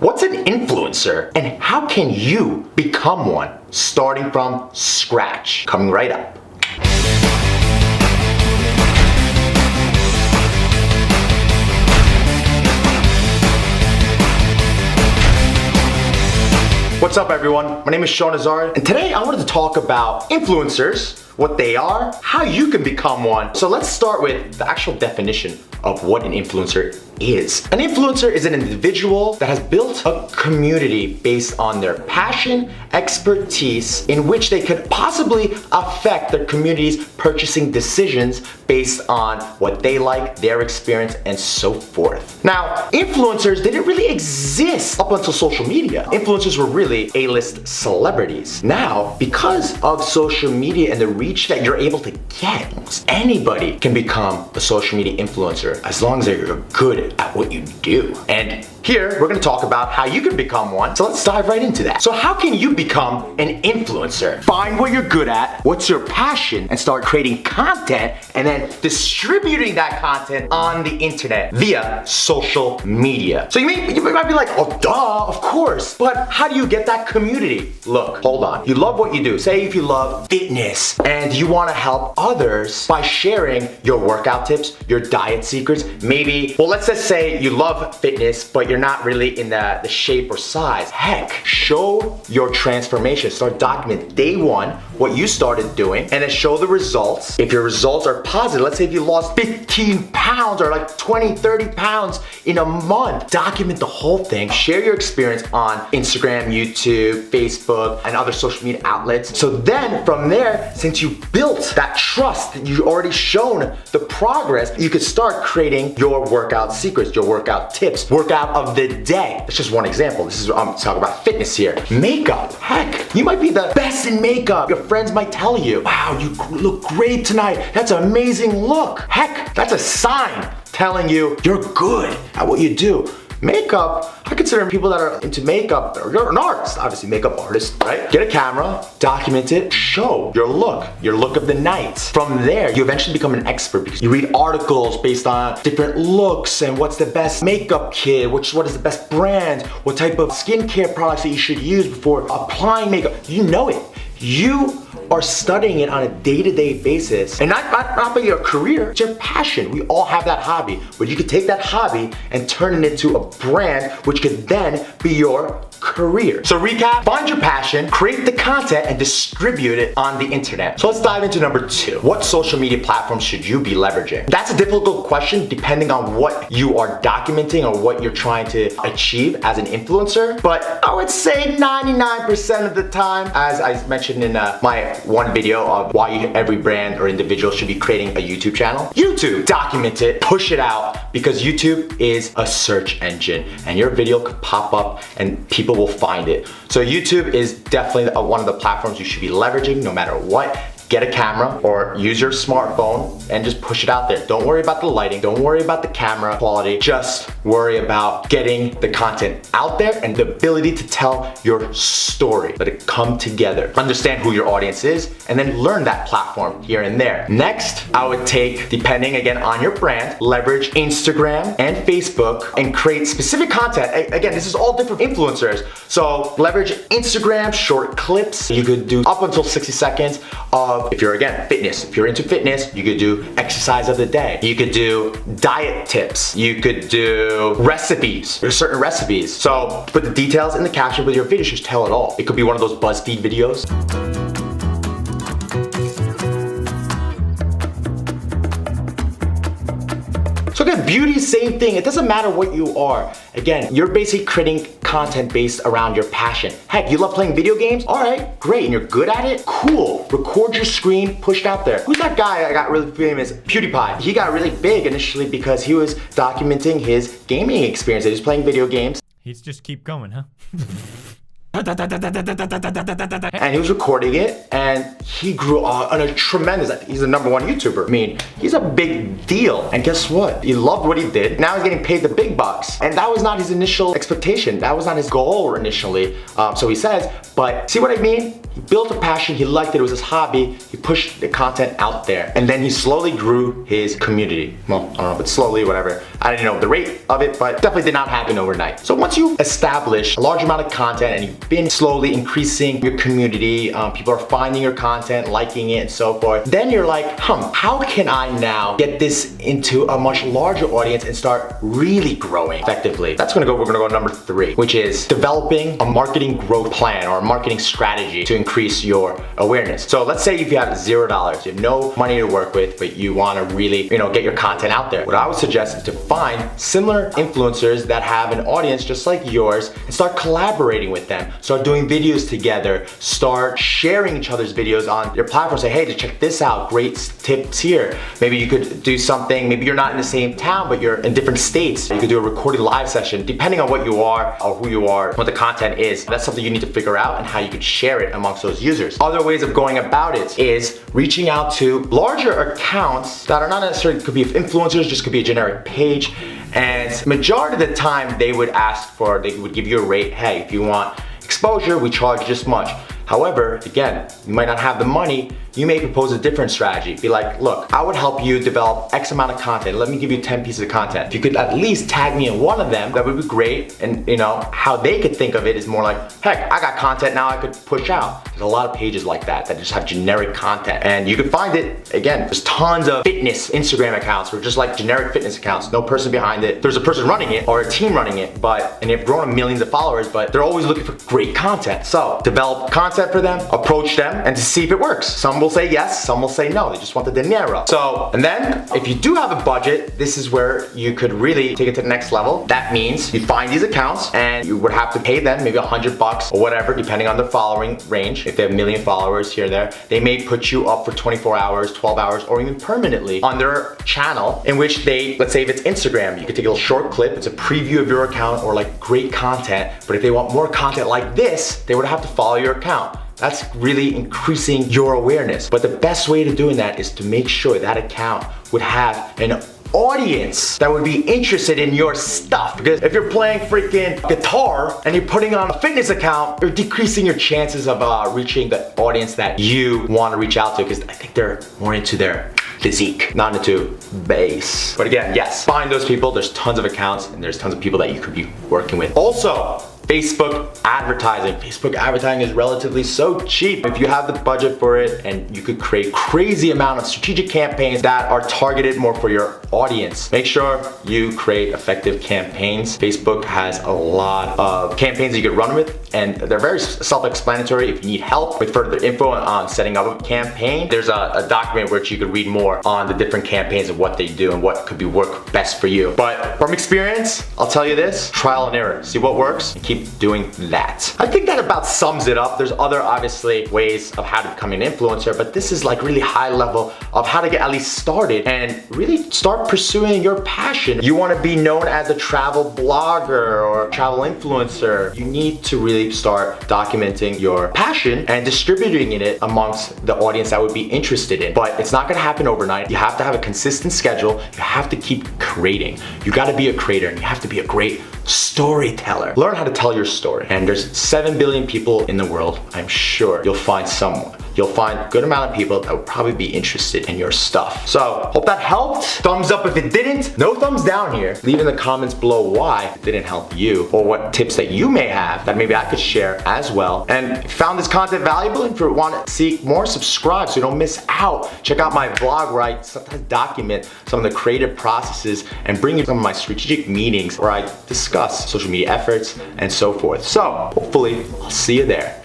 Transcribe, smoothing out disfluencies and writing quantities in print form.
What's an influencer and how can you become one starting from scratch? Coming right up. What's up everyone? My name is Azari and today I wanted to talk about influencers, what they are, how you can become one. So let's start with the actual definition of what an influencer is. An influencer is an individual that has built a community based on their passion, expertise, in which they could possibly affect their community's purchasing decisions based on what they like, their experience, and so forth. Now, influencers didn't really exist up until social media. Influencers were really A-list celebrities. Now, because of social media and the reach that you're able to get, almost anybody can become a social media influencer as long as you're good at what you do. And here, we're gonna talk about how you can become one. So let's dive right into that. So how can you become an influencer? Find what you're good at, what's your passion, and start creating content and then distributing that content on the internet via social media. So you might be like, oh duh, of course, but how do you get that community? Look, hold on. You love what you do. Say if you love fitness and you wanna help others by sharing your workout tips, your diet secrets, maybe, well, let's just say you love fitness, but you're not really in the shape or size. Heck, show your transformation. Start documenting day one what you started doing and then show the results. If your results are positive, let's say if you lost 15 pounds or like 20, 30 pounds in a month, document the whole thing. Share your experience on Instagram, YouTube, Facebook, and other social media outlets. So then from there, since you built that trust, you've already shown the progress, you could start creating your workout secrets, your workout tips, workout of the day. That's just one example. This is, I'm talking about fitness here. Makeup, heck, you might be the best in makeup. Your friends might tell you, wow, you look great tonight. That's an amazing look. Heck, that's a sign telling you you're good at what you do. Makeup, I consider people that are into makeup, or you're an artist, obviously makeup artist, right? Get a camera, document it, show your look of the night. From there, you eventually become an expert because you read articles based on different looks and what's the best makeup kit, what is the best brand, what type of skincare products that you should use before applying makeup. You know it. You are studying it on a day-to-day basis, and not by your career, it's your passion. We all have that hobby, but you could take that hobby and turn it into a brand, which could then be your career. So recap, find your passion, create the content, and distribute it on the internet. So let's dive into number 2. What social media platforms should you be leveraging? That's a difficult question depending on what you are documenting or what you're trying to achieve as an influencer, but I would say 99% of the time, as I mentioned in my one video of why every brand or individual should be creating a YouTube channel. YouTube, document it, push it out, because YouTube is a search engine and your video could pop up and people will find it. So YouTube is definitely one of the platforms you should be leveraging no matter what. Get a camera or use your smartphone and just push it out there. Don't worry about the lighting. Don't worry about the camera quality. Just worry about getting the content out there and the ability to tell your story. Let it come together. Understand who your audience is and then learn that platform here and there. Next, I would take, depending again on your brand, leverage Instagram and Facebook and create specific content. Again, this is all different influencers. So leverage Instagram, short clips. You could do up until 60 seconds of, if you're again, fitness. If you're into fitness, you could do exercise of the day. You could do diet tips. You could do recipes. There's certain recipes. So put the details in the caption, but your video should tell it all. It could be one of those BuzzFeed videos. So again, beauty, same thing. It doesn't matter what you are. Again, you're basically creating content based around your passion. Heck, you love playing video games? All right, great, and you're good at it? Cool. Record your screen, push it out there. Who's that guy that got really famous? PewDiePie. He got really big initially because he was documenting his gaming experience. He was playing video games. He's just keep going, huh? And he was recording it and he grew on a tremendous, he's the #1 YouTuber. I mean, he's a big deal. And guess what? He loved what he did. Now he's getting paid the big bucks. And that was not his initial expectation. That was not his goal initially. So he says, but see what I mean? He built a passion, he liked it, it was his hobby, he pushed the content out there. And then he slowly grew his community. Well, I don't know, but slowly, whatever. I didn't know the rate of it, but definitely did not happen overnight. So once you establish a large amount of content and you've been slowly increasing your community, people are finding your content, liking it and so forth, then you're like, how can I now get this into a much larger audience and start really growing effectively? We're gonna go number 3, which is developing a marketing growth plan or a marketing strategy to increase your awareness. So let's say if you have $0, you have no money to work with, but you wanna really, get your content out there. What I would suggest is to find similar influencers that have an audience just like yours and start collaborating with them. Start doing videos together, start sharing each other's videos on your platform. Say, hey, check this out, great tips here. Maybe you could do something, maybe you're not in the same town, but you're in different states. You could do a recorded live session, depending on what you are or who you are, what the content is. That's something you need to figure out and how you could share it amongst those users. Other ways of going about it is reaching out to larger accounts that are not necessarily, could be influencers, just could be a generic page. And majority of the time they would give you a rate. Hey, if you want exposure, we charge this much. However, again, you might not have the money. You may propose a different strategy. Be like, look, I would help you develop X amount of content. Let me give you 10 pieces of content. If you could at least tag me in one of them, that would be great. And how they could think of it is more like, heck, I got content now I could push out. There's a lot of pages like that just have generic content. And you can find it, again, there's tons of fitness Instagram accounts or just like generic fitness accounts. No person behind it. There's a person running it or a team running it, and they've grown to millions of followers, but they're always looking for great content. So develop content for them, approach them, and to see if it works. Some will say yes, some will say no. They just want the dinero. So, and then if you do have a budget, this is where you could really take it to the next level. That means you find these accounts and you would have to pay them maybe $100 or whatever, depending on their following range. If they have a million followers here and there, they may put you up for 24 hours, 12 hours, or even permanently on their channel, in which they, let's say if it's Instagram, you could take a little short clip. It's a preview of your account or like great content. But if they want more content like this, they would have to follow your account. That's really increasing your awareness. But the best way to doing that is to make sure that account would have an audience that would be interested in your stuff. Because if you're playing freaking guitar and you're putting on a fitness account, you're decreasing your chances of reaching the audience that you want to reach out to, because I think they're more into their physique, not into bass. But again, yes, find those people. There's tons of accounts and there's tons of people that you could be working with. Also, Facebook advertising. Facebook advertising is relatively so cheap. If you have the budget for it, and you could create crazy amount of strategic campaigns that are targeted more for your audience. Make sure you create effective campaigns. Facebook has a lot of campaigns you could run with, and they're very self-explanatory. If you need help with further info on setting up a campaign, there's a document which you could read more on the different campaigns and what they do and what could be work best for you. But from experience, I'll tell you this, trial and error. See what works and keep doing that. I think that about sums it up. There's other obviously ways of how to become an influencer, but this is like really high level of how to get at least started and really start pursuing your passion. You want to be known as a travel blogger or travel influencer. You need to really start documenting your passion and distributing it amongst the audience that would be interested in. But it's not going to happen overnight. You have to have a consistent schedule. You have to keep creating. You got to be a creator, and you have to be a great storyteller. Learn how to tell your story. And there's 7 billion people in the world. I'm sure you'll find someone. You'll find a good amount of people that would probably be interested in your stuff. So, hope that helped. Thumbs up if it didn't. No thumbs down here. Leave in the comments below why it didn't help you, or what tips that you may have that maybe I could share as well. And if you found this content valuable and if you want to see more, subscribe so you don't miss out. Check out my blog where I sometimes document some of the creative processes and bring you some of my strategic meetings where I discuss social media efforts and so forth. So, hopefully, I'll see you there.